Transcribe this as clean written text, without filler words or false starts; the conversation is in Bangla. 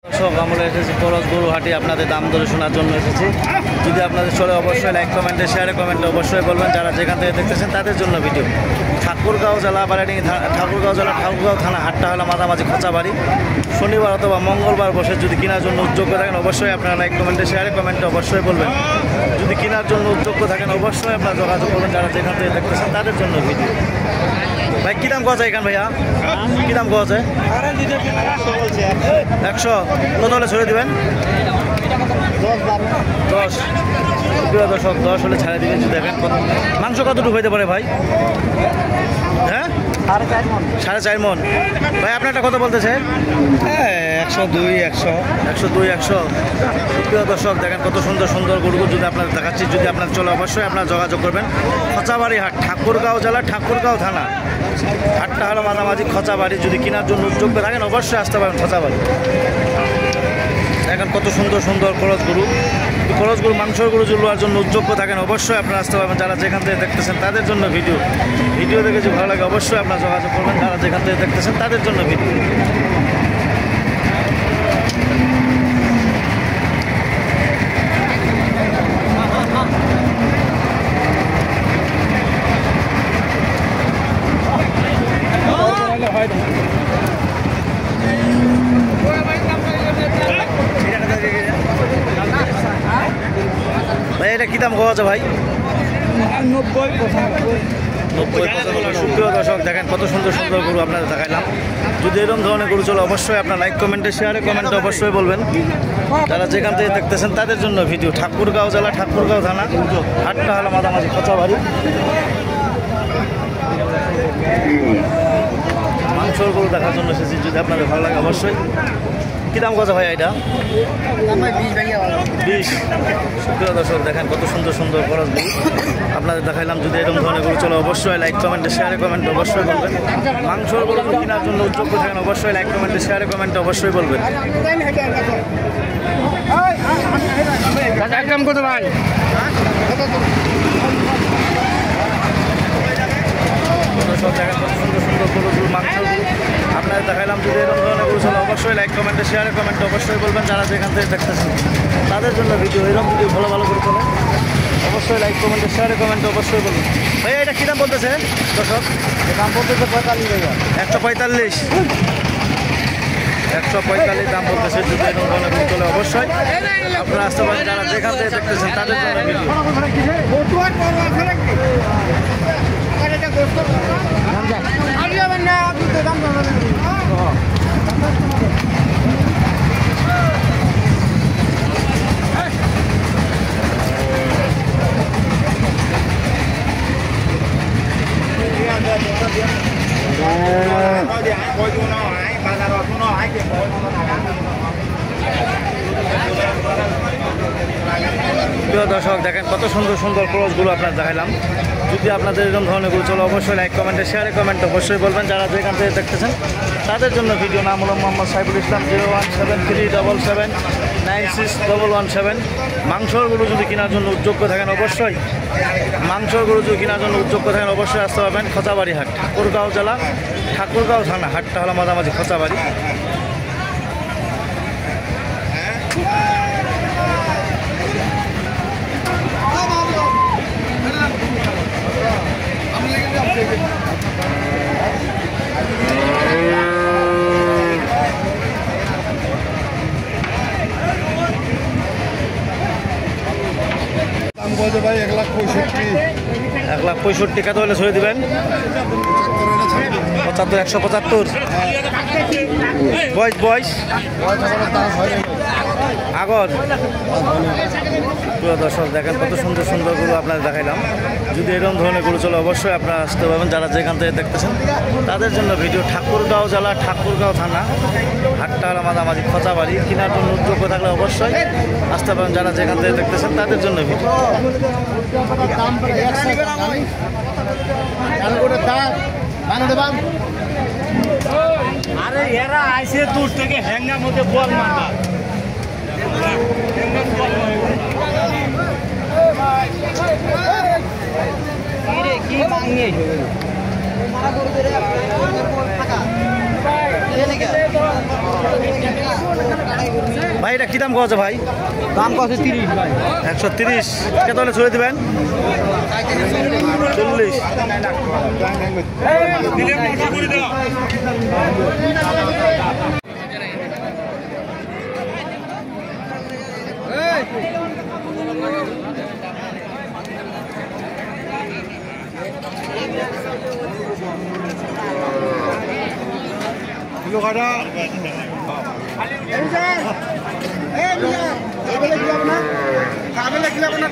দর্শক আমরা এসেছি পরশ গরুহাটি আপনাদের দাম দরে শোনার জন্য এসেছি। যদি আপনাদের চলে অবশ্যই লাইক কমেন্টে শেয়ারে কমেন্টে অবশ্যই বলবেন যারা যেখান থেকে দেখতেছেন তাদের জন্য ভিডিও। ঠাকুরগাঁও জেলা বারাডিঙ্গি ঠাকুরগাঁও জেলা ঠাকুরগাঁও থানা হাটটা হলো মাঝামাঝি খোঁচাবাড়ি। শনিবার অথবা মঙ্গলবার বসে যদি কেনার জন্য উদ্যোগ্য থাকেন অবশ্যই আপনারা লাইক কমেন্টে শেয়ারে কমেন্টে অবশ্যই বলবেন। যদি কেনার জন্য উদ্যোগ্য থাকেন অবশ্যই আপনারা যোগাযোগ করবেন যারা যেখান থেকে দেখতেছেন তাদের জন্য ভিডিও। ভাই কী দাম কোয়া এখান ভাইয়া কী দাম কোয়া 100 কত হলে ছেড়ে দেবেন? 10 প্রিয় দর্শক 10 হলে ছেড়ে দেবেন। যদি দেখেন মাংস কতটুকু হইতে পারে ভাই? হ্যাঁ 4.5 মন। ভাই আপনারটা কত বলতেছে? 102 100 প্রিয় দর্শক দেখেন কত সুন্দর সুন্দর গরুগুলো যদি আপনাদের দেখাচ্ছি। যদি আপনার চলে অবশ্যই আপনারা যোগাযোগ করবেন। খোঁচাবাড়ি হাট ঠাকুরগাঁও জেলা ঠাকুরগাঁও থানা হাটটা হলো মাঝামাঝি খোঁচাবাড়ি। যদি কেনার জন্য উদ্যোগ থাকেন অবশ্যই আসতে পারেন খোঁচাবাড়ি। এখন কত সুন্দর সুন্দর খরচ গরু মাংসর গরু জুলোয়ার জন্য উদ্যোগ থাকেন অবশ্যই আপনারা আসতে পারবেন যারা যেখান থেকে দেখতেছেন তাদের জন্য ভিডিও দেখে যদি ভালো লাগে অবশ্যই আপনারা যোগাযোগ করবেন যারা যেখান থেকে দেখতেছেন তাদের জন্য ভিডিও। ভাই এটা কী দাম কোয়া আছে ভাই? 90 সুপ্রিয় দর্শক দেখেন কত সুন্দর সুন্দর গরু আপনাদের দেখাইলাম। যদি এরকম ধরনের গরু চলে অবশ্যই আপনার লাইক কমেন্টে শেয়ারে কমেন্টে অবশ্যই বলবেন যারা যেখান থেকে দেখতেছেন তাদের জন্য ভিডিও। ঠাকুরগাঁও জেলা ঠাকুরগাঁও থানা হাটটা হলো মাঝামাঝি খোঁচাবাড়ি। মাংসর গরু দেখার জন্য এসেছি। যদি আপনাদের ভালো লাগে অবশ্যই। কী দাম কথা ভাই এটা? 20। সুপ্রিয় দর্শক দেখেন কত সুন্দর সুন্দর খরচ গরু আপনাদের দেখাইলাম। যদি এরকম ধরনের গরু চলে অবশ্যই লাইক কমেন্টে শেয়ারে কমেন্টে অবশ্যই বলবেন। মাংসর গরু কেনার জন্য উদ্যোগ থাকেন অবশ্যই লাইক কমেন্টে শেয়ারে কমেন্টে অবশ্যই বলবেন। একদম কত ভাই? দর্শক দেখেন কত সুন্দর সুন্দর গরু মাংসর গরু আপনাদের দেখাইলাম। যদি এরকম ধরনের গরু চলে অবশ্যই লাইক কমেন্টে শেয়ারে কমেন্টে অবশ্যই বলবেন যারা যেখান থেকে দেখতেছেন তাদের জন্য ভিডিও। এরকম ভিডিও ভালো ভালো করে চলে অবশ্যই লাইক কমেন্টে শেয়ারে কমেন্টে অবশ্যই বলুন। ভাই এটা কী দাম বলতেছে দর্শক? দাম বলতেছে 45,000। 145 দাম বলতেছে। যদি এরকম ধরনের গরু চলে অবশ্যই আপনারা আসতে পারেন যারা যেখান থেকে দেখতেছেন তাদের জন্য ভিডিও। প্রিয় দর্শক দেখেন কত সুন্দর সুন্দর ক্রসগুলো আপনার দেখাইলাম। যদি আপনাদের এরকম ধরনের গরু চলে অবশ্যই লাইক কমেন্টে শেয়ারে কমেন্ট অবশ্যই বলবেন যারা যেখান থেকে দেখতেছেন তাদের জন্য ভিডিও। নাম হলো মোহাম্মদ সাইফুল ইসলাম। 01737961117। মাংসর গরু যদি কেনার জন্য উদ্যোগ্য থাকেন অবশ্যই অবশ্যই আসতে পারবেন খোঁচাবাড়ি হাট ঠাকুরগাঁও জেলা ঠাকুরগাঁও থানা হাটটা হলো মাঝামাঝি খোঁচাবাড়ি। দাম বলতে ভাই 1,65,000। 1,65,000 কত হলে ছেড়ে দেবেন? 75 175। বয়স আগর। প্রিয় দর্শক দেখেন কত সুন্দর সুন্দর গরু আপনাদের দেখাইলাম। যদি এরকম ধরনের গরু চলে অবশ্যই আপনারা আসতে পারবেন যারা যেখান থেকে দেখতেছেন তাদের জন্য ভিডিও। ঠাকুরগাঁও জেলা ঠাকুরগাঁও থানা হাটটা হলো মাঝামাঝি খোঁচাবাড়ি। কেনার জন্য উদ্যোগ থাকলে অবশ্যই আসতে পারেন যারা যেখান থেকে দেখতেছেন তাদের জন্য ভিডিও। আরে এরা আইসে দূর থেকে হ্যাঙ্গার মধ্যে বল মারবা। কি মাংনি ভাই এটা কি দাম কত ভাই? দাম কত 30 ভাই 130। কত হলে ছুড়ে দিবেন? 40। কিলো কাটা কাবেলে কি লাগবে না